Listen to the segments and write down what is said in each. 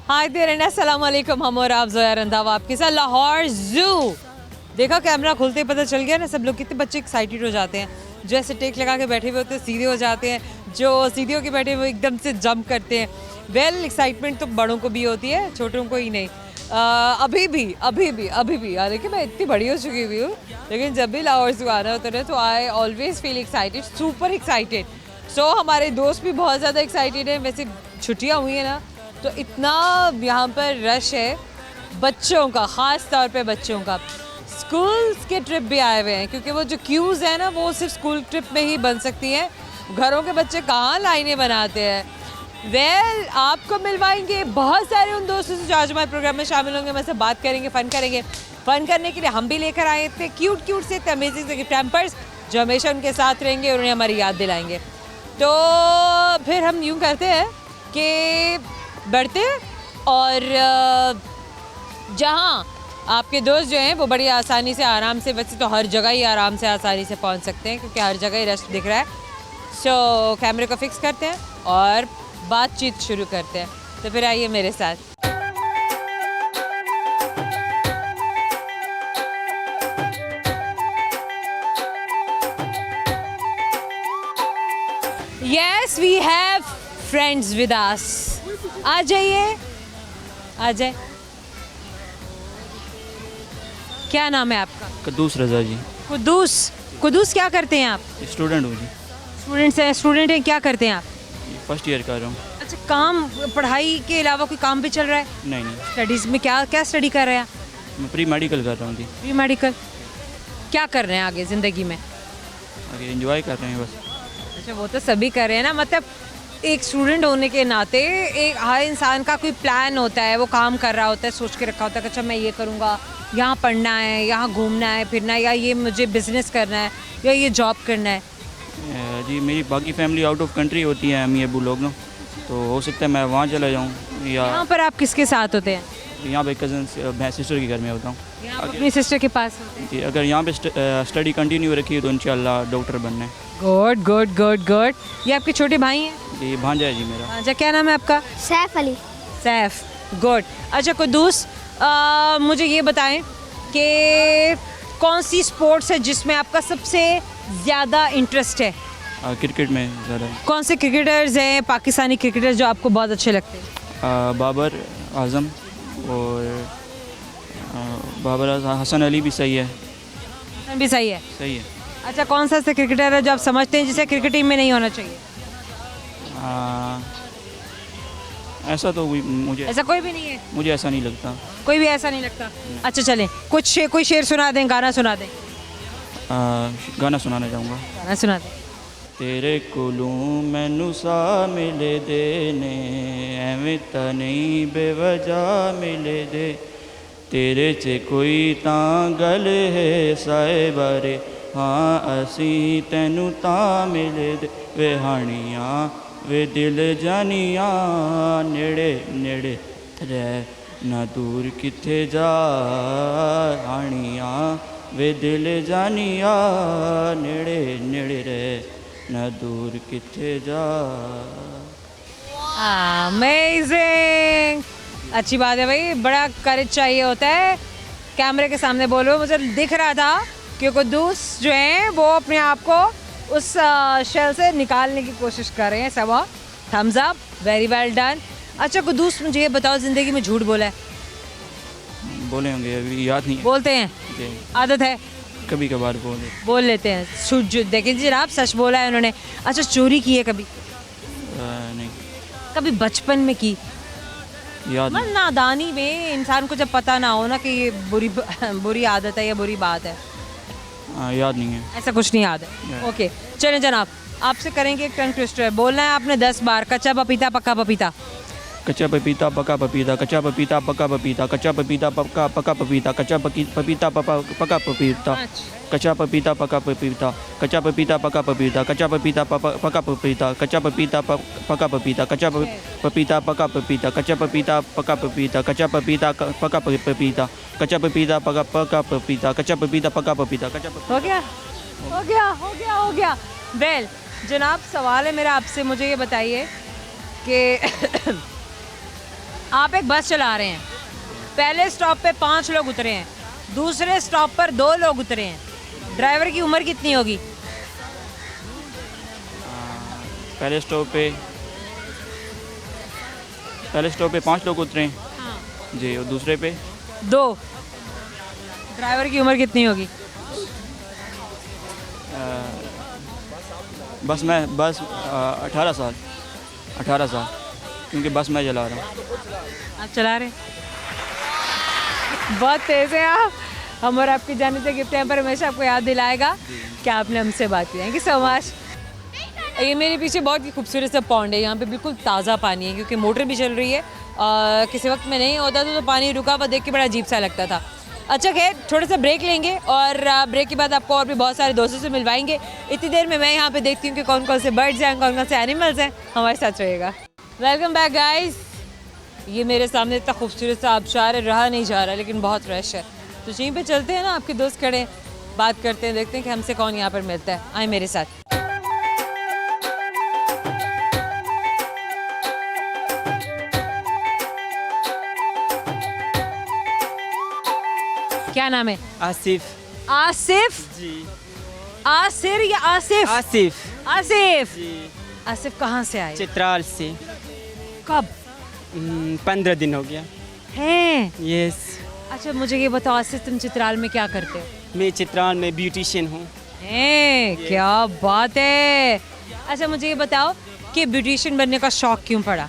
Hi there and अस्सलाम वालेकुम। हम और आप ज़ोया रंधावा आपके साथ लाहौर ज़ू। देखा कैमरा खुलते ही पता चल गया ना, सब लोग कितने बच्चे एक्साइटेड हो जाते हैं। जो ऐसे टेक लगा के बैठे हुए होते हैं सीधे हो जाते हैं, जो सीधे होके बैठे हुए एकदम से जंप करते हैं। वेल एक्साइटमेंट तो बड़ों को भी होती है, छोटों को ही नहीं। अभी भी हालांकि मैं इतनी बड़ी हो चुकी हुई हूँ, लेकिन जब भी लाहौर ज़ू आना होता है तो I always feel excited, super excited. So हमारे दोस्त भी बहुत ज़्यादा एक्साइटेड हैं। वैसे छुट्टियाँ हुई हैं ना, तो इतना यहाँ पर रश है बच्चों का, ख़ास तौर पे बच्चों का। स्कूल्स के ट्रिप भी आए हुए हैं, क्योंकि वो जो क्यूज़ है ना वो सिर्फ स्कूल ट्रिप में ही बन सकती हैं। घरों के बच्चे कहाँ लाइनें बनाते हैं। वेल आपको मिलवाएंगे बहुत सारे उन दोस्तों से जो आज हमारे प्रोग्राम में शामिल होंगे। मैं से बात करेंगे, फ़न करने के लिए हम भी लेकर आए थे क्यूट से अमेजिंग से गिफ्ट हैम्पर्स, जो हमेशा उनके साथ रहेंगे और उन्हें हमारी याद दिलाएंगे। तो फिर हम यूँ करते हैं कि बढ़ते हैं, और जहाँ आपके दोस्त जो हैं वो बड़ी आसानी से आराम से, वैसे तो हर जगह ही आराम से आसानी से पहुँच सकते हैं क्योंकि हर जगह ही रश दिख रहा है। सो कैमरे को फिक्स करते हैं और बातचीत शुरू करते हैं। तो फिर आइए मेरे साथ। Yes we have friends with us. आ जाइए, आ जाए। क्या नाम है आपका? कुद्दूस रज़ा जी। कुद्दूस क्या करते हैं आप? स्टूडेंट हूँ जी। स्टूडेंट हैं, क्या करते हैं आप? फर्स्ट ईयर कर रहा हूँ। अच्छा, काम, पढ़ाई के अलावा कोई काम भी चल रहा है? नहीं। स्टडीज़ में क्या स्टडी कर रहे हैं? मैं प्री मेडिकल कर रहा हूँ जी। Pre medical. क्या कर रहे हैं आगे ज़िंदगी में? आगे एंजॉय कर रहे हैं बस। अच्छा, वो तो सभी कर रहे हैं ना। मतलब एक स्टूडेंट होने के नाते एक हर इंसान का कोई प्लान होता है, वो काम कर रहा होता है, सोच के रखा होता है कि अच्छा मैं ये करूँगा, यहाँ पढ़ना है, यहाँ घूमना है फिरना है, या ये मुझे बिज़नेस करना है, या ये जॉब करना है। जी मेरी बाकी फैमिली आउट ऑफ कंट्री होती है, अम्मी अबू लोग ना, तो हो सकता है मैं वहाँ चला जाऊँ, या यहाँ पर आप किसके साथ होते हैं? यहाँ पे कज़न सिस्टर के घर में होता हूँ। यहाँ आप अपनी सिस्टर के पास होते हैं? जी अगर यहाँ पे स्टडी कंटिन्यू रखी तो इंशाल्लाह डॉक्टर बनना है। गुड। ये आपके छोटे भाई हैं? जी भांजा है जी मेरा। अच्छा, क्या नाम है आपका? सैफ अली। सैफ, गुड। अच्छा कुद्दूस, मुझे ये बताएं कि कौन सी स्पोर्ट्स है जिसमें आपका सबसे ज़्यादा इंटरेस्ट है? क्रिकेट में ज़्यादा। कौन से क्रिकेटर्स हैं पाकिस्तानी क्रिकेटर्स जो आपको बहुत अच्छे लगते हैं? बाबर आज़म और बाबर हसन अली भी सही है। भी सही है। सही है। अच्छा, कौन सा ऐसा क्रिकेटर है जो आप समझते हैं जिसे क्रिकेट टीम में नहीं होना चाहिए? ऐसा तो मुझे ऐसा कोई भी नहीं है? मुझे ऐसा नहीं लगता। कोई भी ऐसा नहीं लगता? अच्छा चलें, कोई शेर सुना दें, गाना सुना दें। गाना सुनाना चाहूँगा। गाना सुना दें। तेरे कोलों मैनू सा मिले दे ने, एवें तां नहीं बेवजह मिले दे, तेरे च कोई तां गल है साए बारे, हाँ असी तैनू तां मिले दे, वे हानियाँ वे दिल जानिया, नेड़े नेड़े रह ना दूर किथे जा, हानियाँ वे दिल जानिया, नेड़े नेड़े रह ना दूर किथे जा। अमेजिंग, अच्छी बात है भाई, बड़ा करेज चाहिए होता है। कैमरे के सामने बोलो। मुझे दिख रहा था कि कुद्दूस जो हैं वो अपने आप को उस शेल से निकालने की कोशिश कर रहे हैं। Saba thumbs up, very well done. अच्छा कुद्दूस, मुझे ये बताओ, ज़िंदगी में झूठ बोला है? बोले होंगे, अभी याद नहीं है। बोलते हैं? आदत है? कभी कभार बोल लेते हैं। देखिए जी, आप सच बोला है उन्होंने। अच्छा, चोरी की है कभी? नहीं। कभी बचपन में की? याद नहीं। नादानी में इंसान को जब पता ना हो ना कि ये बुरी आदत है या बुरी बात है। याद नहीं है। ऐसा कुछ नहीं याद है? ओके चलें जनाब, आपसे करेंगे एक टंग ट्विस्टर। बोलना है आपने 10 बार, कच्चा पपीता पक्का पपीता। कच्चा पपीता पका पपीता, कच्चा पपीता पका पपीता, कच्चा पपीता पका पपीता, कच्चा पपीता पका पपीता, कच्चा पपीता पका पपीता, कच्चा पपीता पका पपीता, कच्चा पपीता पका पपीता, कच्चा पपीता पका पपीता, कच्चा पपीता पका पपीता, कच्चा पपीता पका पपीता, कच्चा पपीता पका पपीता, कच्चा पपीता पका पपीता, कच्चा पपीता पका पपीता, कच्चा। हो गया। वेल जनाब, सवाल है मेरा आपसे, मुझे ये बताइए कि आप एक बस चला रहे हैं, पहले स्टॉप पे 5 लोग उतरे हैं, दूसरे स्टॉप पर 2 लोग उतरे हैं, ड्राइवर की उम्र कितनी होगी? पहले स्टॉप पे 5 लोग उतरे हैं हाँ। जी, और दूसरे पे 2, ड्राइवर की उम्र कितनी होगी? बस 18 साल क्योंकि बस मैं चला रहा हूँ। आप चला रहे हैं? बहुत तेज़ है आप। हम और आपकी जाने से गिफ्ट यहाँ पर हमेशा आपको याद दिलाएगा कि आपने हमसे बात की। Thank you so much. ये मेरे पीछे बहुत ही खूबसूरत सा पॉन्ड है, यहाँ पे बिल्कुल ताज़ा पानी है क्योंकि मोटर भी चल रही है। किसी वक्त में नहीं होता तो पानी रुका हुआ देख के बड़ा अजीब सा लगता था। अच्छा खैर, थोड़ा सा ब्रेक लेंगे और ब्रेक के बाद आपको और भी बहुत सारे दोस्तों से मिलवाएंगे। इतनी देर में मैं यहाँ पे देखती हूँ कि कौन कौन से बर्ड्स हैं, कौन कौन से एनिमल्स हैं। हमारे साथ रहिएगा। Welcome back guys. ये मेरे सामने इतना खूबसूरत सा आबशार है, रहा नहीं जा रहा लेकिन बहुत रश है, तो यहीं पे चलते हैं ना, आपके दोस्त खड़े हैं, बात करते हैं, देखते हैं कि हमसे कौन यहाँ पर मिलता है। आए मेरे साथ। क्या नाम है? आसिफ आसिफ? जी। आसिर या आसिफ? आसिफ आसिफ। जी। आसिफ कहाँ से आए? चित्राल से। कब? 15 दिन हो गया। हैं? यस। अच्छा मुझे ये बताओ आसिफ, तुम चित्राल में क्या करते हो? मैं चित्राल में ब्यूटिशियन हूँ। हैं, क्या बात है। अच्छा मुझे ये बताओ कि ब्यूटिशियन बनने का शौक क्यों पड़ा?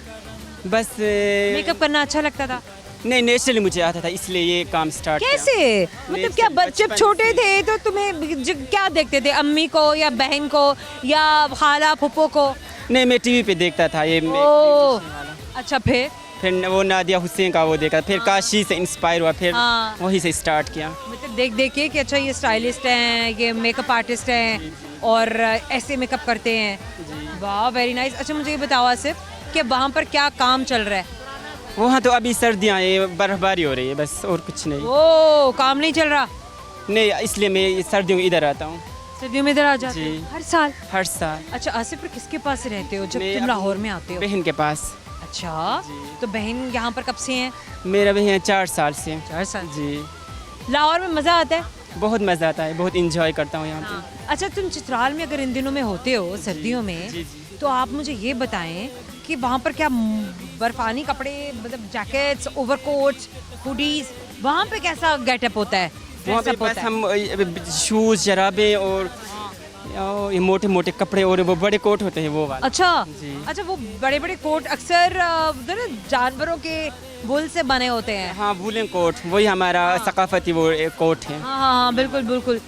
बस मेकअप करना अच्छा लगता था? नहीं, नेचुरली मुझे आता था इसलिए ये काम स्टार्ट कैसे? मतलब क्या जब बचपन छोटे से। थे तो तुम्हें क्या देखते थे, अम्मी को या बहन को या खाला फूफो को? नहीं, मैं टीवी पे देखता था ये ओ beautician वाला। अच्छा, फिर वो नादिया हुसैन का वो देखा, फिर काशी से इंस्पायर हुआ, फिर हाँ। वहीं से स्टार्ट किया। मतलब देख देख के कि अच्छा ये स्टाइलिस्ट हैं, ये मेकअप आर्टिस्ट हैं और ऐसे मेकअप करते हैं। वाह, वेरी नाइस। अच्छा मुझे ये बताओ आसिफ कि वहाँ पर क्या काम चल रहा है? वहाँ तो अभी सर्दियाँ ये बर्फबारी हो रही है, बस और कुछ नहीं। ओ, काम नहीं चल रहा? नहीं, इसलिए मैं सर्दियों में इधर आता हूँ। सर्दियों में इधर आ जाते जी। हो हर साल? हर साल। अच्छा आसिफ, पर किसके पास रहते हो जब मैं तुम अपनी लाहौर में आते हो? बहन के पास। अच्छा, तो बहन यहाँ पर कब से हैं? मेरा बहन 4 साल से। 4 साल। जी। लाहौर में मज़ा आता है? बहुत मज़ा आता है, बहुत इंजॉय करता हूँ यहाँ पे। अच्छा, तुम चित्राल में अगर इन दिनों में होते हो, सर्दियों में, जी, जी। तो आप मुझे ये बताएं कि वहाँ पर क्या बर्फानी कपड़े, मतलब जैकेट्स, ओवरकोट्स, हुडीज, वहाँ पे कैसा गेटअप होता है? वहाँ पे dress up बस होता है? हम शूज़, जराबे और ये मोटे मोटे कपड़े और वो बड़े कोट होते हैं वो वाले। अच्छा। जी। अच्छा, वो बड़े बड़े कोट अक्सर उधर ना जानवरों के वूल से बने होते हैं। हाँ, वूलन कोट, वही हमारा सकाफती वो एक कोट है। हाँ हाँ हाँ, बिल्कुल बिल्कुल।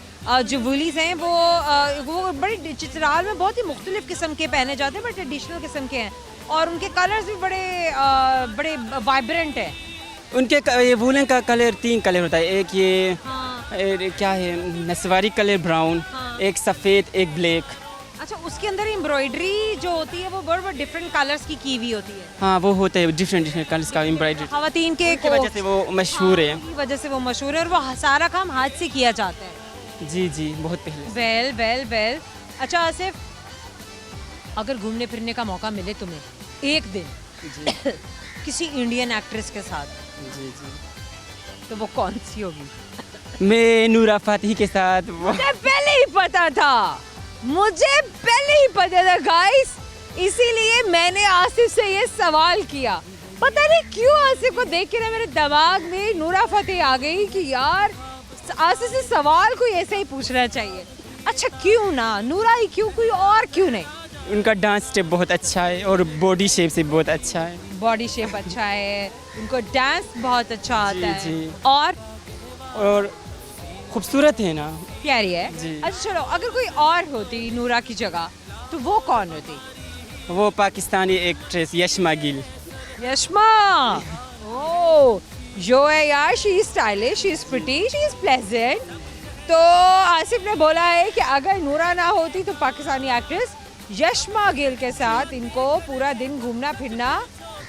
जो वूलीज हैं वो बड़े चित्राल में बहुत ही मुख्तलिफ किस्म के पहने जाते हैं, बट ट्रेडिशनल किस्म के हैं और उनके कलर्स भी बड़े वाइब्रेंट हैं। उनके ये वूलन का कलर 3 कलर होता है। एक ये हाँ। क्या है, नसवारी कलर ब्राउन, हाँ। एक सफ़ेद, एक ब्लैक। अच्छा, उसके अंदर एम्ब्रॉयडरी जो होती है वो बड़े डिफरेंट कलर्स की हुई होती है। हाँ, वो होता है डिफरेंट कलर्स का एम्ब्रॉयडरी। खवातीन के की वजह से वो मशहूर है। की वजह से वो मशहूर है और वो सारा काम हाथ से किया जाता है। जी जी, बहुत पहले। Well well well. अच्छा आसिफ, अगर घूमने फिरने का मौका मिले तुम्हें एक दिन जी किसी इंडियन एक्ट्रेस के साथ, जी जी। तो वो कौन सी होगी? मैं नूरा फातिही के साथ मुझे पहले ही पता था, मुझे पहले ही पता था गाइस, इसीलिए मैंने आसिफ से ये सवाल किया। पता नहीं क्यों आसिफ को देख के ना मेरे दिमाग में नूरा फतेह आ गई कि यार आसिफ से सवाल कोई ऐसे ही पूछना चाहिए। अच्छा क्यों ना नूरा ही, क्यों, कोई और क्यों नहीं? उनका डांस स्टेप बहुत अच्छा है और बॉडी शेप से बहुत अच्छा है। बॉडी शेप अच्छा है, उनको डांस बहुत अच्छा आता है जी। और खूबसूरत है ना। प्यारी है। जी। अच्छा चलो, अगर कोई और होती नूरा की जगह तो वो कौन होती? वो पाकिस्तानी एक्ट्रेस यशमा गिल। यशमा। ओह, जो है यार, she is stylish, she is pretty, she is pleasant. तो आसिफ ने बोला है कि अगर नूरा ना होती तो पाकिस्तानी एक्ट्रेस यशमा गिल के साथ इनको पूरा दिन घूमना फिरना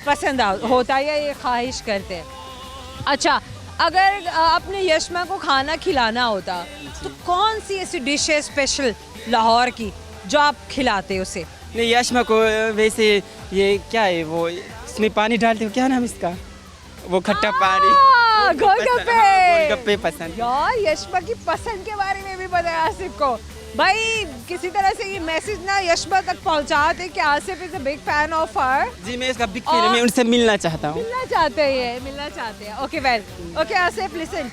पसंद होता या ये ख्वाहिश करते। अच्छा, अगर अपने यशमा को खाना खिलाना होता तो कौन सी ऐसी डिश है स्पेशल लाहौर की जो आप खिलाते उसे? नहीं, यशमा को वैसे ये क्या है, वो इसमें पानी डालते हो, क्या नाम इसका? वो खट्टा पानी गोलगप्पे। गोलगप्पे पसंद। यार यशपा की पसंद के बारे में भी बताया आसिफ को। भाई किसी तरह से ये मैसेज ना यशपा तक पहुंचाते कि Asif is a big fan of her. जी मैं इसका बिग फैन हूं, मैं उनसे मिलना चाहता हूँ। मिलना चाहते हैं ये, मिलना चाहते हैं। Okay well, okay Asif listen,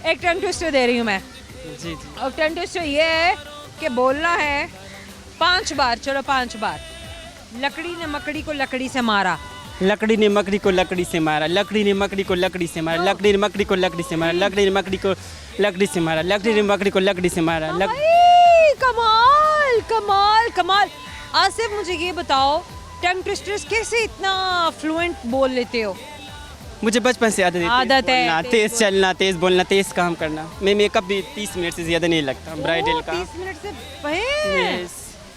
एक टंग ट्विस्टर दे रही हूँ मैं। जी जी। और टंग ट्विस्टर ये है कि बोलना है 5 बार, चलो 5 बार। लकड़ी ने मकड़ी को लकड़ी से मारा। लकड़ी ने मकड़ी को लकड़ी से मारा, लकड़ी ने मकड़ी को लकड़ी से मारा, लकड़ी ने मकड़ी को लकड़ी से मारा, लकड़ी ने मकड़ी को लकड़ी से मारा, लकड़ी ने मकड़ी को लकड़ी से मारा। भाई कमाल कमाल कमाल। आसिफ मुझे ये बताओ, टंग ट्विस्टर्स कैसे इतना फ्लुएंट बोल लेते हो? मुझे बचपन से आदत आदत है, बोलना, तेज चलना, तेज बोलना, तेज काम करना। मैं मेकअप भी 30 मिनट से ज़्यादा नहीं लगता, ब्राइडल का। 30 मिनट से भाई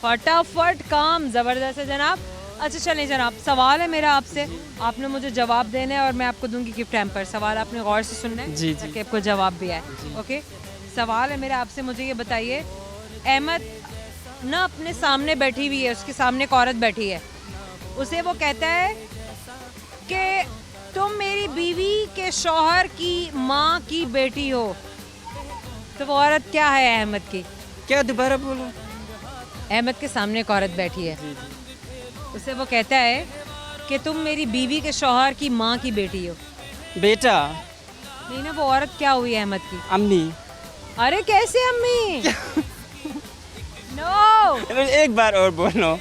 फटाफट काम, जबरदस्त है जनाब। अच्छा चलें जनाब, सवाल है मेरा आपसे, आपने मुझे जवाब देना है और मैं आपको दूंगी गिफ्ट हैम्पर। सवाल आपने गौर से सुनना है जी, जी। ताकि आपको जवाब भी आए। ओके, सवाल है मेरा आपसे, मुझे ये बताइए, अहमद ना अपने सामने बैठी हुई है, उसके सामने एक औरत बैठी है, उसे वो कहता है कि तुम मेरी बीवी के शौहर की माँ की बेटी हो, तो वो औरत क्या है अहमद की? क्या दोबारा बोलो? अहमद के सामने एक औरत बैठी है, उसे वो कहता है कि तुम मेरी बीवी के शौहर की माँ की बेटी हो। बेटा। नहीं ना, वो औरत क्या हुई अहमद की? अम्मी। अरे कैसे अम्मी? नो, एक बार और बोलो।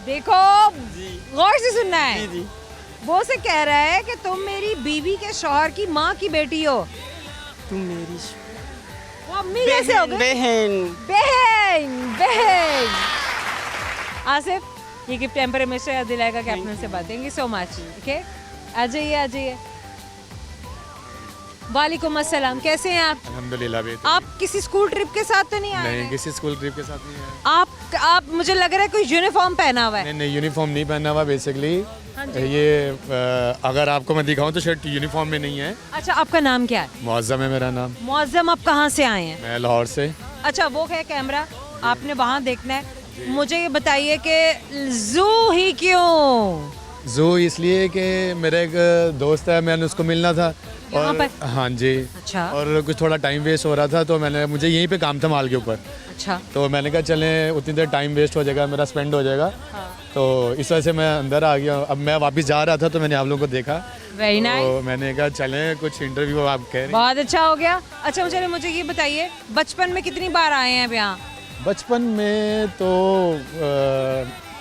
देखो गौर से सुनना है। जी जी। वो से कह रहा है कि तुम मेरी बीवी के शौहर की माँ की बेटी हो। तुम मेरी वो अम्मी कैसे हो गई? बहन। बहन बहन। आसिफ ये गिफ्ट टेम्पर हमेशा याद दिलाएगा कि आपने उनसे बात। Thank you so much. Okay, आ जाइए आ जाइए। वालेकुम अस्सलाम, कैसे हैं आप? अल्हम्दुलिल्लाह बेहतर। आप किसी स्कूल ट्रिप के साथ तो नहीं आए नहीं, हैं? किसी स्कूल ट्रिप के साथ नहीं है। आप मुझे लग रहा है कोई यूनिफॉर्म पहना हुआ है। नहीं नहीं, यूनिफॉर्म नहीं पहना हुआ बेसिकली। हाँ जी। ये अगर आपको मैं दिखाऊं तो शायद यूनिफॉर्म में नहीं है। अच्छा, आपका नाम क्या है? मुअज़्ज़म है मेरा नाम। मुअज़्ज़म, आप कहाँ से आए हैं? मैं लाहौर से। अच्छा, वो है कैमरा, आपने वहाँ देखना है। मुझे ये बताइए कि जू ही क्यों? जू इसलिए कि मेरा एक दोस्त है, मैंने उसको मिलना था। यहाँ और पर? हाँ जी। अच्छा। और कुछ थोड़ा टाइम वेस्ट हो रहा था, तो मुझे यहीं पे काम था माल के ऊपर, अच्छा। तो मैंने कहा चलें, उतनी देर टाइम वेस्ट हो जाएगा, मेरा स्पेंड हो जाएगा। हाँ। तो इस वजह से मैं अंदर आ गया। अब मैं वापस जा रहा था तो मैंने आप लोगों को देखा, वेरी नाइस। तो मैंने कहा चलें कुछ इंटरव्यू आप कह रहे। बहुत अच्छा हो गया। अच्छा मुझे ये बताइए, बचपन में कितनी बार आए हैं अब यहाँ? बचपन में तो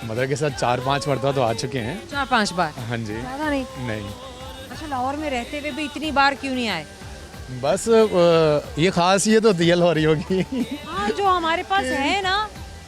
मदर के साथ 4-5 मरतबा तो आ चुके हैं। 4-5 बार? हाँ जी। ज़्यादा नहीं। नहीं, अच्छा, लाहौर में रहते हुए भी इतनी बार क्यों नहीं आए? बस ये खासियत होती है लाहौरी होगी। हाँ, जो हमारे पास है ना,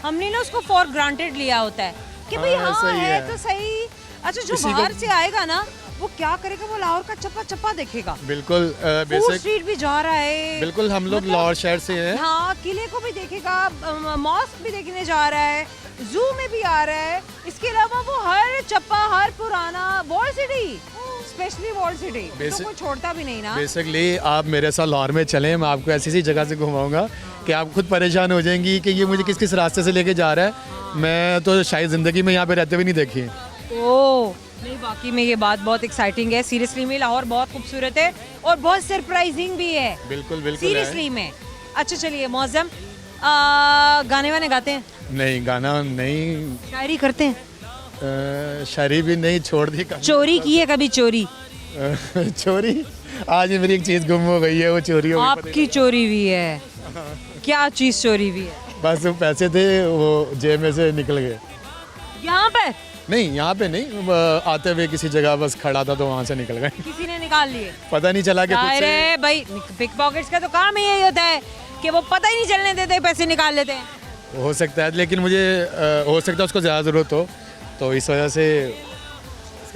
हमने ना उसको फॉर ग्रांटेड लिया होता है कि भाई हाँ, हाँ सही है है। तो सही। अच्छा, जो किसी को- बाहर से आएगा ना, वो क्या करेगा, वो लाहौर का चप्पा चप्पा देखेगा। बिल्कुल फूड बेसिक। स्ट्रीट भी जा रहा है। बिल्कुल, हम लोग मतलब- लाहौर शहर से हैं। हाँ, किले को भी देखेगा, मॉस्क भी देखने जा रहा है, जू में भी आ रहा है। इसके अलावा वो हर चप्पा, हर पुराना wall city, specially wall city तो Basic- कोई छोड़ता भी नहीं ना। बेसिकली आप मेरे साथ लाहौर में चलें, मैं आपको ऐसी सी जगह से घुमाऊंगा कि आप खुद परेशान हो जाएंगी कि ये मुझे किस किस रास्ते से लेके जा रहा है। मैं तो शायद ज़िंदगी में यहाँ पे रहते हुए नहीं देखी। ओह नहीं, वाकई में ये बात बहुत एक्साइटिंग है। सीरियसली में लाहौर बहुत खूबसूरत है और बहुत सरप्राइजिंग भी है। बिल्कुल बिल्कुल है। सीरियसली में। अच्छा चलिए मुअज़्ज़म, गाने वाने गाते हैं? नहीं, गाना नहीं, शायरी करते हैं? शायरी भी नहीं, छोड़ दी कभी। चोरी की है कभी? चोरी? चोरी आज मेरी एक चीज़ गुम हो गई है, वो चोरी हो गई। आपकी चोरी भी है? क्या चीज़ चोरी भी है? बस वो पैसे थे, वो जेब में से निकल गए। यहाँ पर? नहीं, यहाँ पे नहीं, आते हुए किसी जगह बस खड़ा था तो वहाँ से निकल गए। किसी ने निकाल लिए? पता नहीं चला कि खुद से। अरे भाई, पिक पॉकेट्स का तो काम ही यही होता है कि वो पता ही नहीं चलने देते, पैसे निकाल लेते हैं। हो सकता है, लेकिन मुझे हो सकता है उसको ज़्यादा ज़रूरत हो, तो इस वजह से।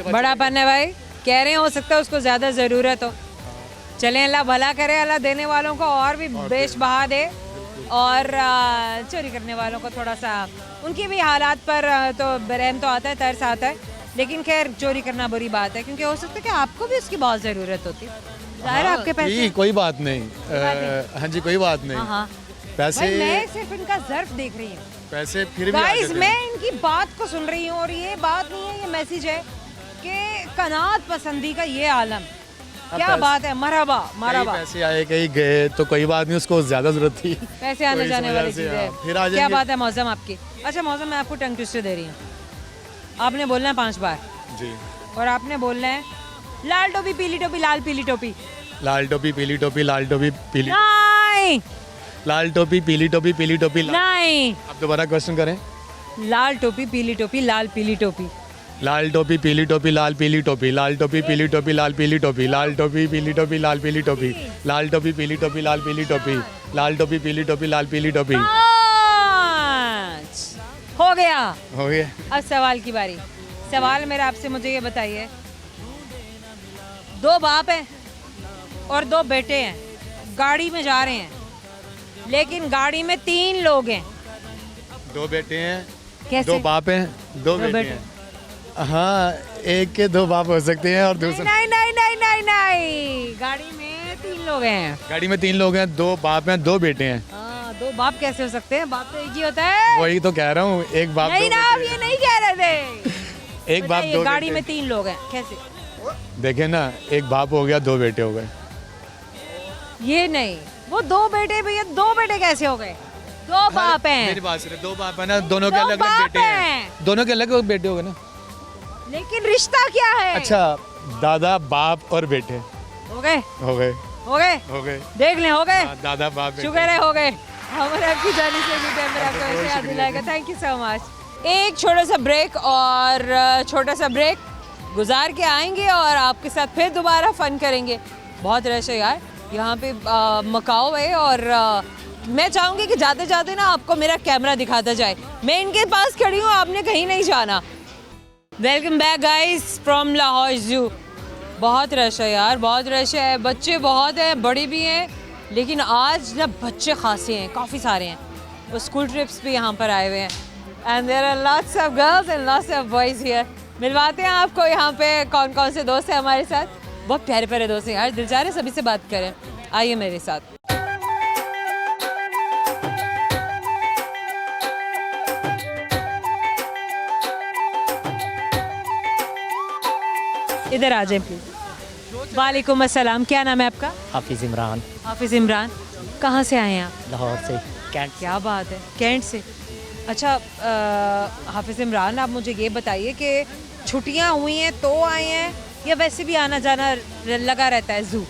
बड़ापन है भाई, कह रहे हैं हो सकता है उसको ज़्यादा ज़रूरत हो। चलें, अल्लाह भला करे, अल्लाह देने वालों को और भी बेश बहा दे, और चोरी करने वालों को थोड़ा सा उनकी भी हालात पर तो रहम तो आता है, तरस आता है। लेकिन खैर, चोरी करना बुरी बात है, क्योंकि हो सकता है कि आपको भी उसकी बहुत ज़रूरत होती है। ज़ाहिर है आपके पैसे। जी, कोई बात नहीं। हाँ जी, कोई बात नहीं। हाँ हाँ, पैसे भाई मैं सिर्फ इनका ज़र्फ देख रही हूँ। पैसे फिर भी आ गाइस, जाते मैं हैं। इनकी बात को सुन रही हूँ और ये बात नहीं है, ये मैसेज है कि कनात पसंदी का ये आलम, क्या पैसे- बात है, मरहबा कहीं मरहबा। पैसे आए कहीं गए तो कोई बात नहीं, उसको ज़्यादा ज़रूरत थी। पैसे आने तो जाने इस वाली वजह से, चीज़ है। हाँ, फिर आ क्या जाएंगे। बात है मौसम आपकी। अच्छा मौसम, मैं आपको टंग ट्विस्टर दे रही हूँ, आपने बोलना है 5 बार जी। और आपने बोलना है लाल टोपी पीली टोपी लाल पीली टोपी। लाल टोपी पीली टोपी लाल टोपी पीली, नहीं लाल टोपी पीली टोपी पीली टोपी नहीं, आप दोबारा क्वेश्चन करें। लाल टोपी पीली टोपी लाल पीली टोपी। लाल टोपी पीली टोपी लाल पीली टोपी, लाल टोपी पीली टोपी लाल पीली टोपी, लाल टोपी पीली टोपी लाल पीली टोपी, लाल टोपी पीली टोपी लाल पीली टोपी, लाल टोपी पीली टोपी लाल पीली टोपी। 5 हो गया। हो गया। अब सवाल की बारी। सवाल मेरा आपसे, मुझे ये बताइए, 2 बाप हैं और 2 बेटे हैं, गाड़ी में जा रहे हैं, लेकिन गाड़ी में 3 लोग हैं। 2 बेटे हैं, कैसे? 2 बाप हैं, 2 बेटे हैं। हाँ, एक के 2 बाप हो सकते हैं और दूसरे नहीं नहीं नहीं नहीं नहीं, गाड़ी में 3 लोग हैं। गाड़ी में 3 लोग हैं, 2 बाप हैं, 2 बेटे हैं। हाँ, 2 बाप कैसे हो सकते हैं? बाप तो एक ही होता है। वही तो कह रहा हूँ, एक बाप नहीं 2 ना, आप बेटे ये नहीं कह रहे थे। हैं। एक बाप बताइए, 2 गाड़ी में बेटे। 3 लोग हैं, कैसे? देखे ना, एक बाप हो गया, 2 बेटे हो गए। ये नहीं, वो 2 बेटे भैया, 2 बेटे कैसे हो गए? 2 बाप हैं, मेरी बात सुनिए, 2 बाप है ना, दोनों के 2 अलग अलग बाप बेटे हैं। दोनों के अलग अलग बेटे हो गए ना। लेकिन रिश्ता क्या है? अच्छा, दादा बाप और बेटे हो गए हो गए, हो गए, हो गए। देख लें, हो गए। हाँ, दादा बाप बेटे। शुक्र है हो गए। हमारे आपकी जाने से भी टाइम पर आपका वैसे याद दिलाएगा। Thank you so much. एक छोटा सा ब्रेक और छोटा सा ब्रेक गुजार के आएंगे और आपके साथ फिर दोबारा फन करेंगे। बहुत रश है यार यहाँ पे, मकाओ है और मैं चाहूँगी कि जाते जाते ना आपको मेरा कैमरा दिखाता जाए। मैं इनके पास खड़ी हूँ, आपने कहीं नहीं जाना। Welcome back guys from Lahore जू। बहुत रश है यार, बहुत रश है, बच्चे बहुत हैं, बड़े भी हैं, लेकिन आज ना बच्चे खासे हैं, काफ़ी सारे हैं। वो स्कूल ट्रिप्स भी यहाँ पर आए हुए हैं and there are lots of girls and lots of boys here. मिलवाते हैं आपको यहाँ पे कौन कौन से दोस्त हैं हमारे साथ। बहुत प्यारे प्यारे दोस्त हैं यार, दिल चाह रहे सभी से बात करें। आइए मेरे साथ। इधर आ जाए प्लीज। वालेकुम अस्सलाम, क्या नाम है आपका? हाफिज़ इमरान, हाफिज़ इमरान। कहाँ से आए हैं आप? लाहौर से कैंट। क्या बात है, कैंट से। अच्छा हाफिज़ इमरान, आप मुझे ये बताइए कि छुट्टियाँ हुई हैं तो आए हैं या वैसे भी आना जाना लगा रहता है जू?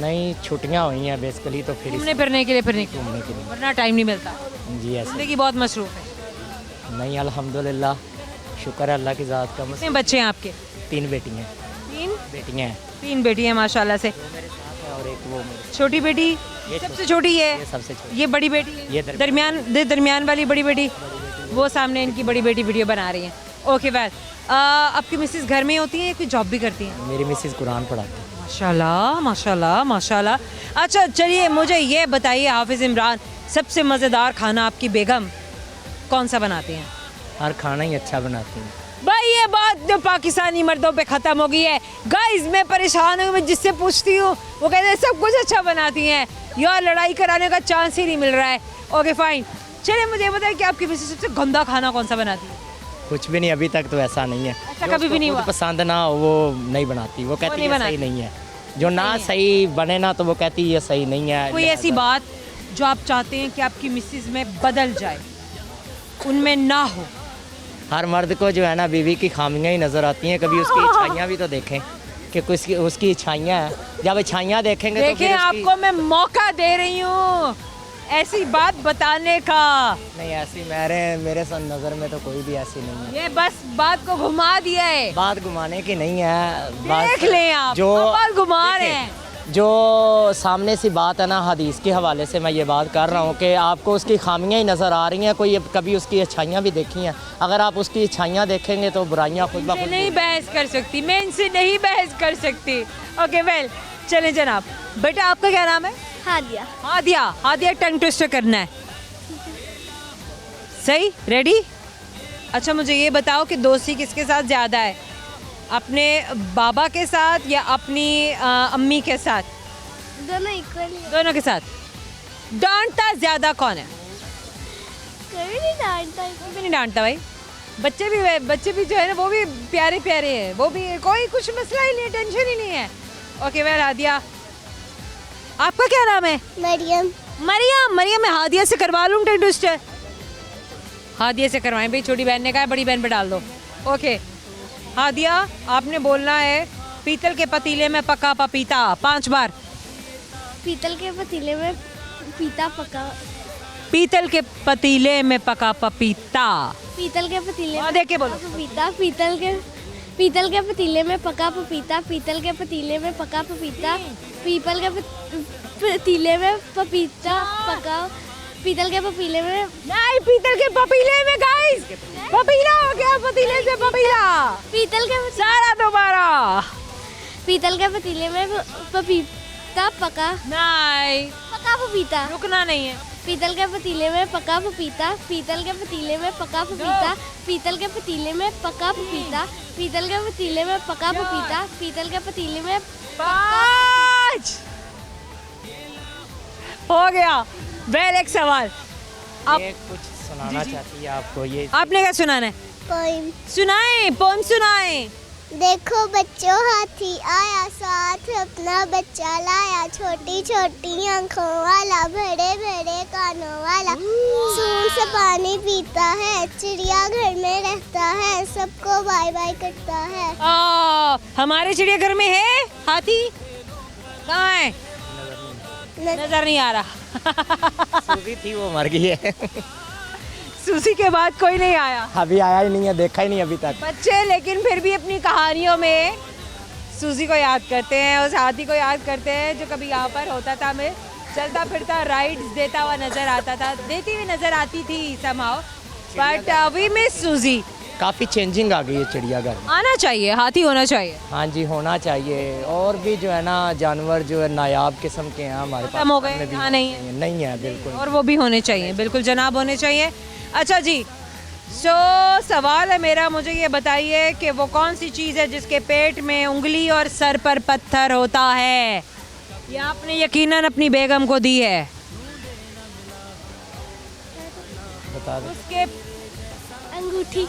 नहीं, छुट्टियां हुई हैं बेसिकली, तो फिर घूमने फिरने के लिए घूमने के लिए। वरना टाइम नहीं मिलता। जी ऐसे ज़िंदगी बहुत मसरूफ़ है। नहीं, अल्हम्दुलिल्लाह, शुक्र है अल्लाह की ज़ात का। कितने बच्चे हैं आपके? 3 बेटी हैं, 3 बेटियां हैं, 3 बेटी हैं माशाल्लाह से। मेरे साथ है और एक वो मेरे, छोटी बेटी ये सबसे छोटी है, ये सबसे छोटी। ये बड़ी बेटी है, ये दरमियान वाली बड़ी बेटी, वो सामने इनकी बड़ी बेटी वीडियो बना रही है। ओके वेल, आपकी मिसेस घर में होती हैं, कोई जॉब भी करती हैं? मेरी मिसेस कुरान पढ़ाती है। माशाल्लाह माशाल्लाह माशाल्लाह। अच्छा चलिए मुझे ये बताइए हाफिज़ इमरान, सबसे मज़ेदार खाना आपकी बेगम कौन सा बनाती हैं? हर खाना ही अच्छा बनाती हैं। भाई ये बात तो पाकिस्तानी मर्दों पे ख़त्म हो गई है। गाइस मैं परेशान हूँ, मैं जिससे पूछती हूँ वो कहते हैं सब कुछ अच्छा बनाती हैं यार, लड़ाई कराने का चांस ही नहीं मिल रहा है। ओके फाइन, चलिए मुझे ये बताइए कि आपकी मिसेस सबसे गंदा खाना कौन सा बनाती है? कुछ भी नहीं, अभी तक तो ऐसा नहीं है। ऐसा जो कभी भी उसको नहीं खुद हुआ? पसंद ना हो वो नहीं बनाती, वो कहती नहीं है बनाती। सही नहीं है। जो ना सही बने ना तो वो कहती है ये सही नहीं है। कोई ऐसी बात जो आप चाहते हैं कि आपकी मिसेस में बदल जाए, उनमें ना हो? हर मर्द को जो है ना बीवी की खामियां ही नज़र आती हैं, कभी उसकी अच्छाइयाँ भी तो देखें कि कुछ उसकी अच्छाइयाँ हैं। जब अच्छाइयाँ देखेंगे तो देखिए फिर उसकी... आपको मैं मौका दे रही हूँ ऐसी बात बताने का। नहीं, ऐसी मेरे सन नज़र में तो कोई भी ऐसी नहीं है। ये बस बात को घुमा दिया है, बात घुमाने की नहीं है, देख लें आप, जो आप बात घुमा रहे देखिए, हैं। जो सामने सी बात है ना, हदीस के हवाले से मैं ये बात कर रहा हूँ कि आपको उसकी खामियां ही नज़र आ रही हैं, कोई कभी उसकी अच्छाइयाँ भी देखी हैं? अगर आप उसकी अच्छाइयाँ देखेंगे तो बुराइयाँ खुद ब मैं खुद नहीं बहस कर सकती, मैं इनसे नहीं बहस कर सकती। ओके वेल, चलें जनाब। बेटा आपका क्या नाम है? हादिया। हादिया। हादिया टंग ट्विस्टर करना है, सही? रेडी? अच्छा मुझे ये बताओ कि दोस्ती किसके साथ ज़्यादा है, अपने बाबा के साथ या अपनी अम्मी के साथ? दोनों इक्वल ही। दोनों के साथ। डांटता ज़्यादा कौन है? कोई नहीं डांटता है। कोई भी नहीं डांटता भाई, बच्चे भी जो है ना वो भी प्यारे प्यारे हैं, वो भी कोई कुछ मसला ही नहीं है, टेंशन ही नहीं है। ओके वेल हादिया, आपका क्या नाम है? मरियम। मरियम। मरियम मैं हादिया से करवा लूँ टंग ट्विस्टर? हादिया से करवाएं भाई, छोटी बहन ने कहा है बड़ी बहन पे डाल दो। ओके हादिया, आपने बोलना है पीतल के पतीले में पका पपीता 5 बार। पीतल के पतीले में पीता पका। पीतल के पतीले में पका पपीता। पीतल के पतीले हाँ, में देख के बोलो। पका पपीता। पीतल के पतीले में पका पपीता। पीतल के पतीले में पका पपीता। पीपल के पतीले में पपीता पका। पीतल के पतीले में नहीं, पीतल के पतीले में गाइस पपीला हो गया, पतीले से पपीला। पीतल के सारा दोबारा। पीतल के पतीले में पपीता पका। नहीं, पका पपीता। रुकना नहीं है। पीतल के पतीले में पका पपीता। पीतल के पतीले में पका पपीता। पीतल के पतीले में पका पपीता। पीतल के पतीले में पका पपीता। पीतल के पतीले में 5 हो गया। वेल एक सवाल आप ये कुछ सुनाना चाहती है आपको, ये आपने क्या सुनाना है? पोइम। सुनाएं, पोम सुनाएं। देखो बच्चों, हाथी आया साथ अपना बच्चा लाया, छोटी छोटी आंखों वाला, बड़े बड़े कानों वाला, सूंड से पानी पीता है, चिड़िया घर में रहता है, सबको बाय बाय करता है। हमारे चिड़ियाघर में है हाथी? कहाँ है? नजर नहीं आ रहा। सूजी थी वो मर गई है। सूसी के बाद कोई नहीं आया अभी आया ही नहीं है, देखा ही नहीं अभी तक। बच्चे, लेकिन फिर भी अपनी कहानियों में सूजी को याद करते हैं, उस हाथी को याद करते हैं जो कभी यहाँ पर होता था, हमें चलता फिरता राइड्स देता हुआ नजर आता था, देती हुई नजर आती थी somehow, बट वी मिस सूजी। काफ़ी चेंजिंग आ गई है चिड़ियाघर में। आना चाहिए, हाथी होना चाहिए। हाँ जी, होना चाहिए। और भी जो है ना जानवर जो है नायाब किस्म के हैं हमारे पास। खत्म हो गए, में भी यहाँ नहीं है। नहीं है बिल्कुल। और वो भी होने चाहिए, बिल्कुल जनाब होने चाहिए। अच्छा जी, सो सवाल है मेरा, मुझे ये बताइए कि वो कौन सी चीज़ है जिसके पेट में उंगली और सर पर पत्थर होता है? ये आपने यकीनन अपनी बेगम को दी है। बता दो। उसके अंगूठी।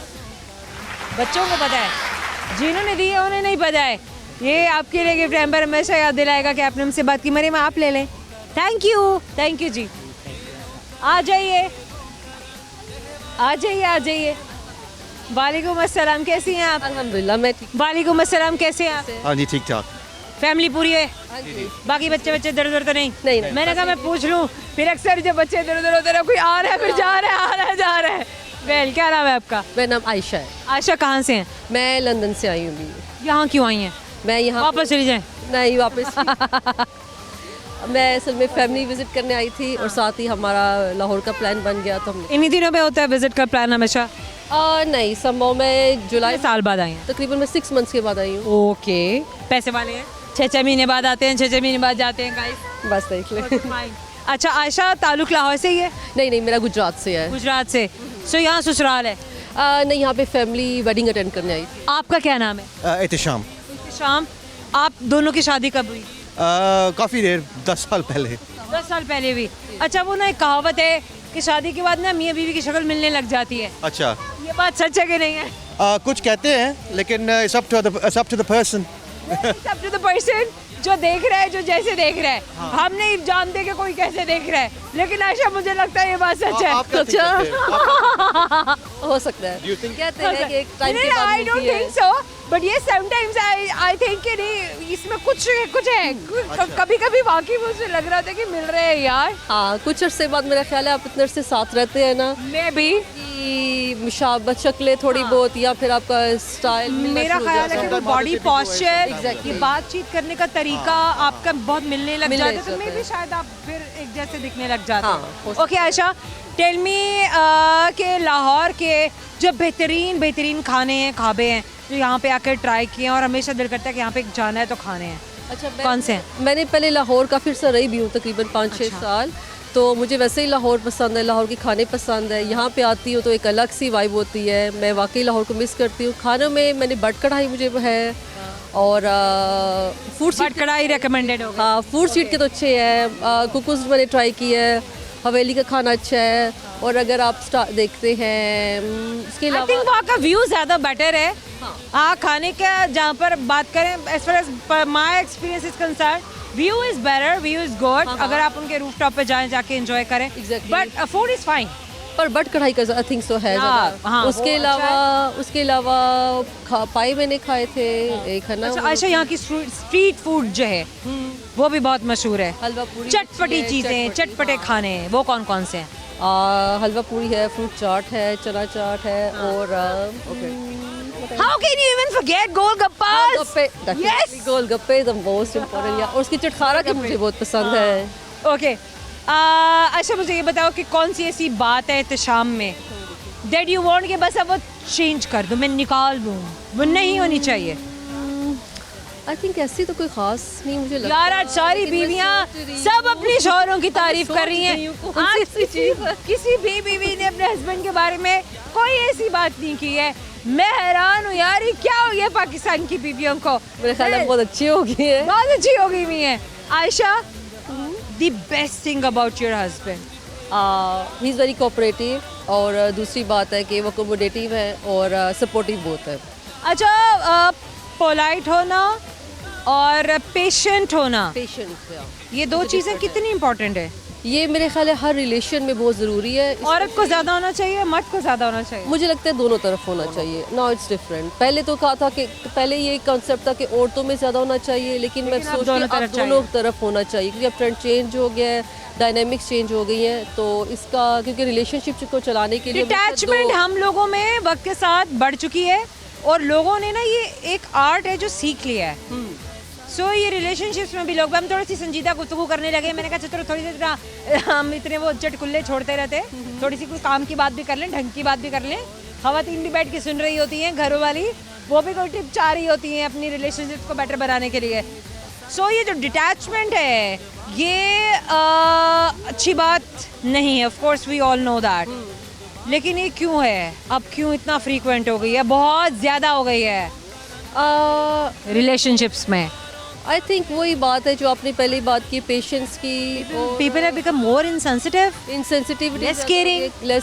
बच्चों को पता है, जिन्होंने दी है उन्हें नहीं पता है। ये आपके लिए गिफ्ट हैम्पर हमेशा याद दिलाएगा कि आपने हमसे बात की। मरियम आप ले लें। थैंक यू जी। आ जाइए आ जाइए आ जाइए। वालेकुम अस्सलाम, कैसी हैं आप? अल्हम्दुलिल्लाह मैं ठीक। वालेकुम अस्सलाम, कैसे हैं आप? हाँ जी ठीक ठाक। फैमिली पूरी है? बाकी बच्चे इधर उधर तो नहीं? नहीं। मैंने कहा मैं पूछ लूँ, फिर अक्सर जब बच्चे इधर उधर होते हैं, कोई आ रहा है फिर जा रहा है, आ रहा है जा रहा है। वेल, क्या नाम है आपका? मेरा नाम आयशा है। आशा कहाँ से हैं? मैं लंदन से आई हूँ अभी। यहाँ क्यों आई हैं? मैं यहाँ वापस चली जाएं। नहीं वापस मैं असल में फैमिली विजिट करने आई थी और साथ ही हमारा लाहौर का प्लान बन गया तो हमने इन्हीं दिनों में होता है विजिट का प्लान हमेशा? नहीं संभव मैं जुलाई साल बाद आई हैं। तकरीबन मैं 6 मंथ्स के बाद आई हूँ। ओके, पैसे वाले हैं? 6 महीने बाद आते हैं, 6 महीने बाद जाते हैं गाइस। बस देख ले अच्छा आयशा, ताल्लुक लाहौर से ही है? नहीं मेरा गुजरात से है। गुजरात से। सो यहाँ ससुराल है? नहीं यहाँ पे फैमिली वेडिंग अटेंड करने आई थी। आपका क्या नाम है? एहतशाम। शाम। आप दोनों की शादी कब हुई? काफ़ी देर 10 साल पहले। 10 साल पहले भी? अच्छा, वो ना एक कहावत है कि शादी के बाद ना मियाँ बीवी की शक्ल मिलने लग जाती है, अच्छा। ये बात सच है कि नहीं है? कुछ कहते हैं लेकिन it's up to the person। Up to the person जो देख रहा है, जो जैसे देख रहा है। हम नहीं जानते कि कोई कैसे देख रहा है, लेकिन आयशा मुझे लगता है ये बात सच है। आप क्या think करते हैं? हो सकता है कहते हैं कि एक टाइम के नहीं, बाद I don't मिलती है। think so, but ये sometimes I think कि नहीं, इसमें कुछ है। कभी कभी वाकई मुझे लग रहा था कि मिल रहे हैं यार। हाँ कुछ अरसे बाद मेरा ख्याल है आप इतने अरसे साथ रहते हैं ना मैं भी कि मुशाबत शक्लें थोड़ी बहुत या फिर आपका स्टाइल मेरा ख्याल है कि वो बॉडी पॉस्चर, Exactly. ये बातचीत करने का तरीका आपका बहुत मिलने लग मिलने जाता है, तो जाता मैं भी है। शायद आप फिर एक जैसे दिखने लग जाते हाँ, हैं। हो सकता ओके आयशा, टेल मी के लाहौर के जो बेहतरीन खाने हैं, खाबे हैं जो यहाँ पे आकर ट्राई किए हैं और हमेशा दिल करता है कि यहाँ पे जाना है तो खाने हैं, अच्छा कौन से हैं? मैंने पहले लाहौर का फिर से रही भी हूँ तकरीबन 5-6 अच्छा। साल, तो मुझे वैसे ही लाहौर पसंद है, लाहौर के खाने पसंद है। यहाँ पे आती हूँ तो एक अलग सी वाइब होती है, मैं वाकई लाहौर को मिस करती हूँ। खानों में मैंने बट कढ़ाई मुझे है और फूड बट कढ़ाई रिकमेंडेड होगा। हाँ फूड स्ट्रीट के तो अच्छे हैं, कुकुस मैंने ट्राई की है हवेली का खाना अच्छा है। और अगर आप देखते हैं इसके आई थिंक अलावा वहाँ का व्यू ज़्यादा बेटर है। हाँ, खाने का जहाँ पर बात करें, as far as my experience is concern, view is better, view is good. अगर आप उनके रूफ टॉप पे जाके एंजॉय करें, Exactly. But food is fine. पर बट कढ़ाई का आई थिंक सो है ज़्यादा। हाँ, उसके अलावा पाई मैंने खाए थे, एक है ना अच्छा, यहाँ की स्ट्रीट फूड जो है वो भी बहुत मशहूर है। हलवा पूरी, चटपटी चीजें, चटपटे खाने, वो कौन कौन से हैं? हलवा पूरी है, फ्रूट चाट है, चना चाट है और How can you even forget golgappas? गोलगप्पे, Yes! गोलगप्पे द मोस्ट इम्पोर्टेंट। या और उसकी चटखारा की मुझे बहुत पसंद है। ओके, अच्छा मुझे ये बताओ कि कौन सी ऐसी बात है एहतशाम में दैट यू वांट कि बस अब वो चेंज कर दो, मैं निकाल दूँ, वो नहीं होनी चाहिए? आई थिंक ऐसी तो कोई खास नहीं मुझे लगता। यार आज सारी बीवियाँ सब अपने शौहरों की तारीफ कर रही हैं। आज किसी भी बीवी ने अपने हस्बैंड के बारे में कोई ऐसी बात नहीं की है। मैं हैरान हूँ यार, ये क्या हो गया पाकिस्तान की बीवियों को? मेरे ख्याल में बहुत अच्छी होगी है। बहुत अच्छी हो गई हुई है। Ayesha, the best thing about your husband? He is very cooperative और दूसरी बात है कि वो अकोमोडेटिव है और सपोर्टिव बहुत है। अच्छा, पोलाइट होना और पेशेंट होना, पेशेंस, ये दो चीज़ें कितनी इंपॉर्टेंट है? ये मेरे ख्याल है हर रिलेशन में बहुत ज़रूरी है। औरत को ज़्यादा होना चाहिए, मर्द को ज़्यादा होना चाहिए? मुझे लगता है दोनों तरफ होना चाहिए। Now it's different. पहले तो कहा था कि पहले ये कॉन्सेप्ट था कि औरतों में ज़्यादा होना चाहिए, लेकिन मैं अब सोचती हूँ दोनों अब तरफ दोनों तरफ होना चाहिए क्योंकि अब ट्रेंड चेंज हो गया है, डायनेमिक्स चेंज हो गई हैं। तो इसका क्योंकि रिलेशनशिप को चलाने के लिए डिटैचमेंट हम लोगों में वक्त के साथ बढ़ चुकी है और लोगों ने ना ये एक आर्ट है जो सीख लिया है। सो ये रिलेशनशिप्स में भी लोग, हम थोड़ी सी संजीदा गुफ्तगू करने लगे। मैंने कहा चलो थोड़ी सी हम इतने वो चटकुल्ले छोड़ते रहते, थोड़ी सी कोई काम की बात भी कर लें, ढंग की बात भी कर लें। खवातीन भी बैठ के सुन रही होती हैं, घरों वाली वो भी कोई टिप चाह रही होती हैं अपनी रिलेशनशिप को बेटर बनाने के लिए। सो ये जो डिटैचमेंट है ये अच्छी बात नहीं है, of course we all know that. लेकिन ये क्यों है, अब क्यों इतना फ्रीक्वेंट हो गई है, बहुत ज़्यादा हो गई है रिलेशनशिप्स में? आई थिंक वही बात है जो आपने पहले बात की, पेशेंस की। People have become more insensitive, insensitivity, less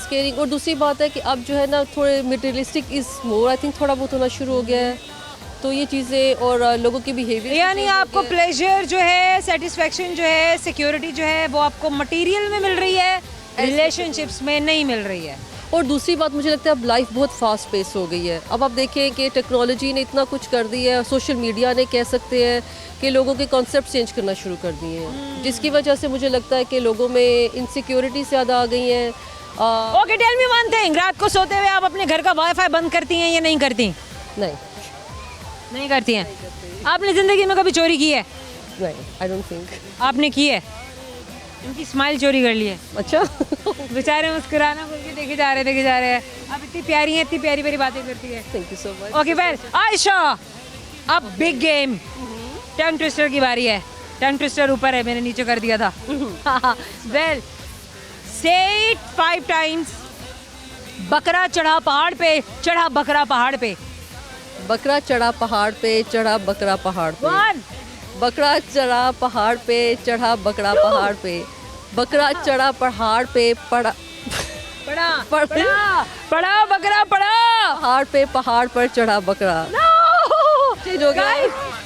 caring. और दूसरी बात है कि अब जो है ना थोड़े materialistic is more, I think थोड़ा बहुत होना शुरू हो गया है। तो ये चीज़ें और लोगों की बिहेवियर, यानी आपको प्लेजर जो है, सेटिस्फेक्शन जो है, सिक्योरिटी जो है वो आपको मटेरियल में मिल रही है, रिलेशनशिप्स में नहीं मिल रही है। और दूसरी बात मुझे लगता है अब लाइफ बहुत फास्ट पेस हो गई है। अब आप देखें कि टेक्नोलॉजी ने इतना कुछ कर दिया है, सोशल मीडिया ने कह सकते हैं कि लोगों के कॉन्सेप्ट चेंज करना शुरू कर दिए हैं, जिसकी वजह से मुझे लगता है कि लोगों में इनसिक्योरिटी ज़्यादा आ गई हैं। Okay, tell me one thing, रात को सोते हुए आप अपने घर का वाईफाई बंद करती हैं या नहीं करती? नहीं करती हैं। आपने ज़िंदगी में कभी चोरी की है? नहीं, आई डोंट थिंक। आपने की है? उनकी स्माइल चोरी कर ली है। अच्छा बेचारे मुस्कुराना बोल के देखे जा रहे हैं। अब इतनी प्यारी हैं, इतनी प्यारी प्यारी बातें करती है। Thank you so much. Okay well, Ayesha, अब बिग गेम, टंग ट्विस्टर की बारी है। टंग ट्विस्टर ऊपर है, मैंने नीचे कर दिया था। वेल, से इट 5 टाइम्स। बकरा चढ़ा पहाड़ पे, चढ़ा बकरा पहाड़ पे। बकरा चढ़ा पहाड़ पे, चढ़ा बकरा पहाड़ पे। 1, बकरा चढ़ा पहाड़ पे, चढ़ा बकरा पहाड़ पे। बकरा चढ़ा पहाड़ पे, पड़ा बकरा पड़ा। पहाड़ पर चढ़ा बकरा। चेंज हो गया।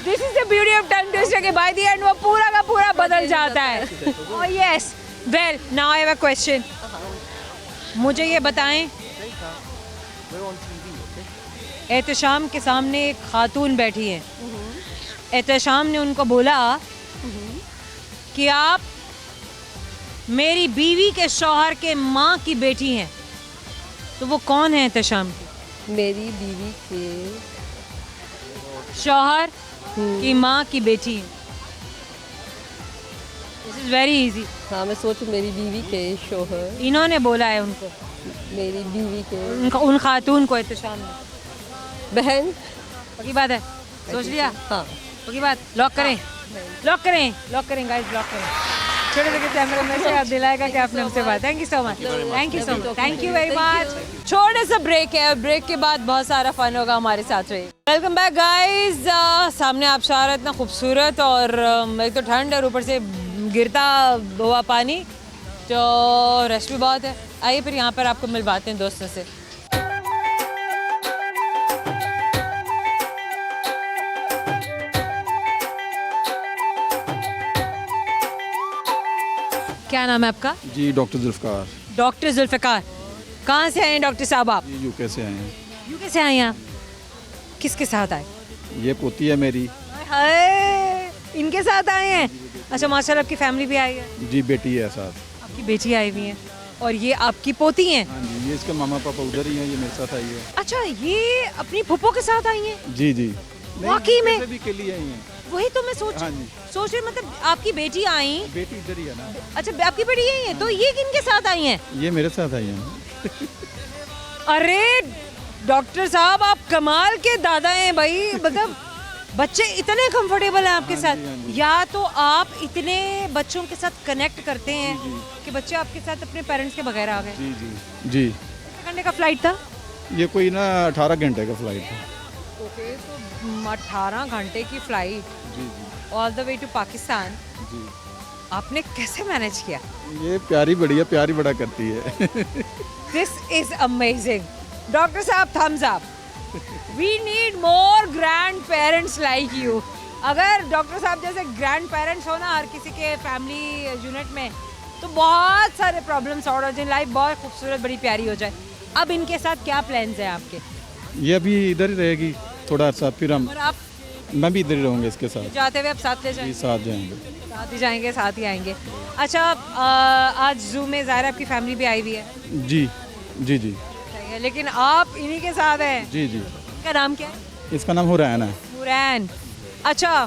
This is the beauty of tongue twister के बाय द एंड वो पूरा का पूरा बदल जाता है। Oh yes. Well, now I have a question. मुझे ये बताएं, एहतशाम के सामने एक खातून बैठी है। एहतशाम ने उनको बोला कि आप मेरी बीवी के शौहर के माँ की बेटी हैं, तो वो कौन है एहतशाम की? मेरी बीवी के शौहर की माँ की बेटी है। This is very easy. हाँ, मैं सोचूं मेरी बीवी के शौहर, इन्होंने बोला है उनको, मेरी बीवी के उन खातून को एहतशाम ने। बहन। पक्की बात है? सोच लिया? हाँ, पक्की बात। लॉक करें, लॉक करें, लॉक करें गाइस, लॉक करें। छोटे से कैमरे में से आप दिलाएगा कि आपने हमसे बात। Thank you so much, thank you so much, thank you very much. छोटे सा ब्रेक है, ब्रेक के बाद बहुत सारा फन होगा, हमारे साथ रहिए। Welcome back guys. सामने आबशार है इतना खूबसूरत और एक तो ठंड और ऊपर से गिरता हुआ पानी तो रश भी बहुत है। आइए फिर यहाँ पर आपको मिलवाते हैं दोस्तों से। क्या नाम है आपका? जी डॉक्टर जुल्फ़कार। डॉक्टर जुल्फ़कार, कहाँ से आए हैं डॉक्टर साहब आप? जी यूके से आए हैं। यूके से आए हैं आप? किसके साथ आए? ये पोती है मेरी। हाय, इनके साथ आए हैं? अच्छा माशाल्लाह, आपकी फैमिली भी आई है? जी बेटी है साथ। आपकी बेटी आई हुई है और ये आपकी पोती हैं? हाँ जी, ये इसके मामा पापा उधर ही हैं, ये मेरे साथ आई है। अच्छा, ये अपनी फूफो के साथ आई हैं? जी जी। वाकई में? वैसे भी के लिए आई हैं। वही तो मैं सोच हाँ जी। रही, मतलब आपकी बेटी आई। बेटी इधर ही है ना। अच्छा, आपकी बेटी यही है, तो ये किनके साथ आई हैं? ये मेरे साथ आई हैं। अरे डॉक्टर साहब, आप कमाल के दादा हैं भाई। मतलब बच्चे इतने कंफर्टेबल हैं आपके साथ, या तो आप इतने बच्चों के साथ कनेक्ट करते हैं कि बच्चे आपके साथ अपने पेरेंट्स के बगैर आ गए। जी जी जी। कितने घंटे का फ्लाइट था? ये कोई ना 18 घंटे का फ्लाइट था। ओके, तो 18 घंटे की फ्लाइट जी जी all the way to Pakistan, जी। आपने कैसे मैनेज किया? ये प्यारी बढ़िया प्यारी बड़ा करती है। This is amazing. डॉक्टर साहब, thumbs up. We need more grandparents like you. अगर डॉक्टर साहब जैसे ग्रैंड पेरेंट्स हो ना हर किसी के फैमिली यूनिट में, तो बहुत सारे प्रॉब्लम सॉल्व हो जाए, लाइफ बहुत खूबसूरत बड़ी प्यारी हो जाए। अब इनके साथ क्या प्लान्स हैं आपके? ये अभी इधर ही रहेगी थोड़ा सा, फिर हम और आप मैं भी इधर ही रहूँगा इसके साथ। जाते हुए आप साथ ले जी जाएंगे? साथ जाएंगे। साथ ही जाएंगे, साथ ही आएंगे। अच्छा, आज जू में ज़ाहिर आपकी फैमिली भी आई हुई है? जी जी जी सही है, लेकिन आप इन्हीं के साथ हैं। जी जी। इनका नाम क्या है? इसका नाम हुरैन है। हुरैन। अच्छा,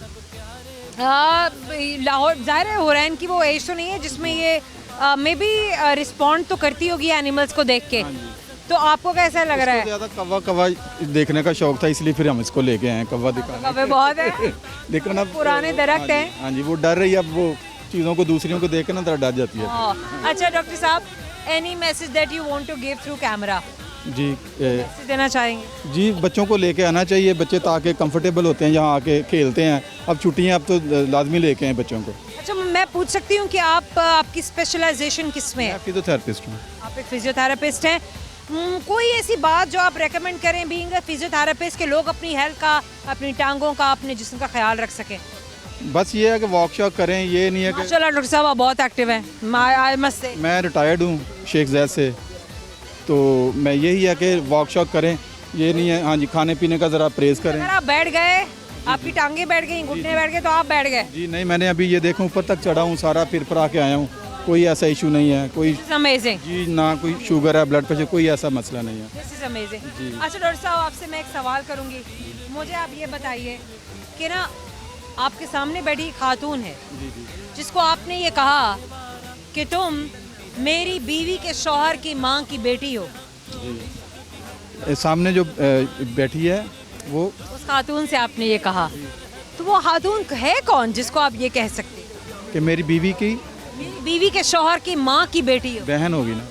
लाहौर, ज़ाहिर है हुरैन की वो एज तो नहीं है जिसमें ये मे बी रिस्पॉन्ड तो करती होगी एनिमल्स को देख के, तो आपको कैसा लग रहा है? ज़्यादा कौवा कौवा देखने का शौक था, इसलिए फिर हम इसको लेके आए हैं। कौवा दिखाने कौवे बहुत है। देखो ना, पुराने दरख्त हैं। हाँ जी, वो डर रही है, अब वो चीज़ों को दूसरियों को देख के ना थोड़ा डर जाती है। अच्छा डॉक्टर साहब, any message that you want to give through camera? जी मैसेज देना चाहेंगे? जी, बच्चों को लेके आना चाहिए। बच्चे ताकि कंफर्टेबल होते हैं, यहाँ आके खेलते हैं। अब छुट्टियाँ, अब तो लाजमी लेके आए बच्चों को। अच्छा, मैं पूछ सकती हूँ कि आपकी स्पेशलाइजेशन किस में है? मैं फिजियोथेरेपिस्ट हूँ। आप एक फिजियोथेरेपिस्ट हैं। कोई ऐसी बात जो आप रेकमेंड करें बीइंग अ फिजियोथेरेपिस्ट के लोग अपनी हेल्थ का, अपनी टांगों का, अपने जिस्म का ख्याल रख सकें? बस ये है कि वॉक शॉक करें, ये नहीं है कि माशाल्लाह डॉक्टर साहब आप बहुत एक्टिव हैं। आई मस्ट से मैं रिटायर्ड हूँ शेख जैद से, तो मैं यही है कि वॉक शॉक करें, ये नहीं है। हाँ जी, खाने पीने का ज़रा परहेज़ करें। अगर आप बैठ गए, आपकी टांगे बैठ गई, घुटने बैठ गए, तो आप बैठ गए। जी नहीं, मैंने अभी ये देखो ऊपर तक चढ़ा हूँ, सारा फिर आके आया हूँ। कोई ऐसा इशू नहीं है, कोई अमेजिंग। जी ना कोई शुगर है, ब्लड प्रेशर, कोई ऐसा मसला नहीं है। This is amazing. अच्छा डॉक्टर साहब, आपसे मैं एक सवाल करूंगी। मुझे आप ये बताइए कि ना, आपके सामने बैठी खातून है जिसको आपने ये कहा कि तुम मेरी बीवी के शौहर की माँ की बेटी हो। सामने जो बैठी है वो, उस खातून से आपने ये कहा, तो वो खातून है कौन जिसको आप ये कह सकते हैं कि मेरी बीवी की मेरी बीवी के शौहर की माँ की बेटी हो? बहन होगी ना।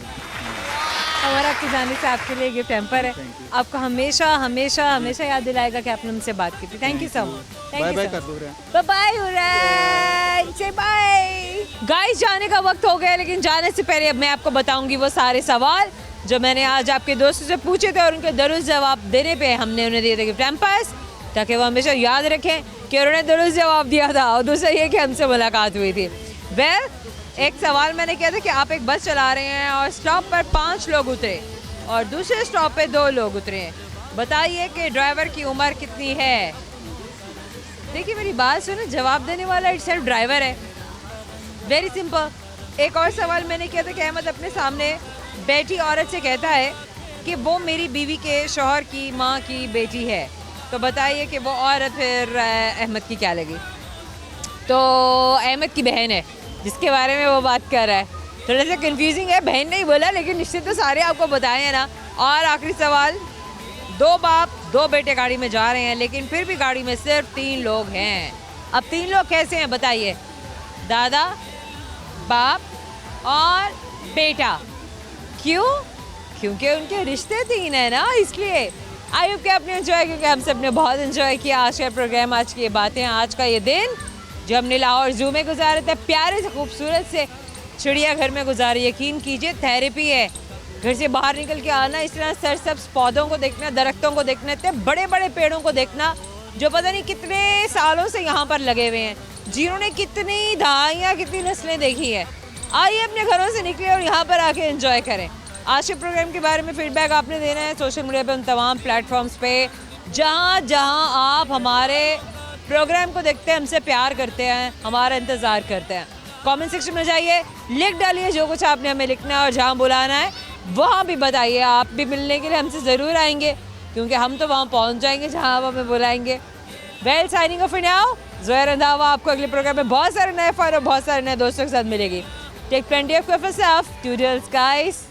हमारा आपकी जाने से आपके लिए गिफ्ट टेम्पर है। आपको हमेशा हमेशा हमेशा याद दिलाएगा कि आपने हमसे बात की थी। Thank you so much. Bye bye कर दो रे। बाय बाय हुरैन, से बाय। गाइस, जाने का वक्त हो गया, लेकिन जाने से पहले अब मैं आपको बताऊंगी वो सारे सवाल जो मैंने आज आपके दोस्तों से पूछे थे, और उनके दुरुस्त जवाब देने पे हमने उन्हें दिए थे गिफ्ट टेम्पर्स, ताकि वो हमेशा याद रखें कि उन्होंने दुरुस्त जवाब दिया था। और दूसरा ये कि हमसे मुलाकात हुई थी। वेल, एक सवाल मैंने किया था कि आप एक बस चला रहे हैं और स्टॉप पर 5 लोग उतरे और दूसरे स्टॉप पे 2 लोग उतरे हैं। बताइए कि ड्राइवर की उम्र कितनी है? देखिए मेरी बात सुनो, जवाब देने वाला इट सेल्फ ड्राइवर है। Very simple. एक और सवाल मैंने किया था कि अहमद अपने सामने बैठी औरत से कहता है कि वो मेरी बीवी के शौहर की माँ की बेटी है। तो बताइए कि वो औरत फिर अहमद की क्या लगी? तो अहमद की बहन है जिसके बारे में वो बात कर रहा है। थोड़ा सा कंफ्यूजिंग है, बहन नहीं बोला, लेकिन निश्चित तो सारे आपको बताए हैं ना। और आखिरी सवाल, 2 बाप 2 बेटे गाड़ी में जा रहे हैं, लेकिन फिर भी गाड़ी में सिर्फ 3 लोग हैं। अब 3 लोग कैसे हैं बताइए? दादा, बाप और बेटा। क्यों? क्योंकि उनके रिश्ते 3 है ना, इसलिए। आई होप कि आपने एंजॉय, क्योंकि हम सब ने बहुत एंजॉय किया आज का प्रोग्राम, आज की ये बातें, आज का ये दिन जो हमने लाहौर जू में गुजारा था, प्यारे से खूबसूरत से चिड़ियाघर में गुजारी। यकीन कीजिए थेरेपी है। घर से बाहर निकल के आना, इस तरह सरसब्ज पौधों को देखना, दरख्तों को देखना, इतने बड़े बड़े पेड़ों को देखना जो पता नहीं कितने सालों से यहाँ पर लगे हुए हैं, जिन्होंने कितनी दहाइयाँ कितनी नस्लें देखी है। आइए अपने घरों से निकले और यहाँ पर आके एंजॉय करें। आज के प्रोग्राम के बारे में फीडबैक आपने देना है सोशल मीडिया पे, उन तमाम प्लेटफॉर्म्स पे जहाँ जहाँ आप हमारे प्रोग्राम को देखते हैं, हमसे प्यार करते हैं, हमारा इंतज़ार करते हैं। कमेंट सेक्शन में जाइए, लिख डालिए जो कुछ आपने हमें लिखना है और जहाँ बुलाना है वहाँ भी बताइए। आप भी मिलने के लिए हमसे ज़रूर आएंगे, क्योंकि हम तो वहाँ पहुँच जाएंगे जहाँ आप हमें बुलाएंगे। Well signing off now, Zoya Randhawa आपको अगले प्रोग्राम में बहुत सारे नए फन और बहुत सारे नए दोस्तों के साथ मिलेगी। Take plenty of care for yourself, toodles guys.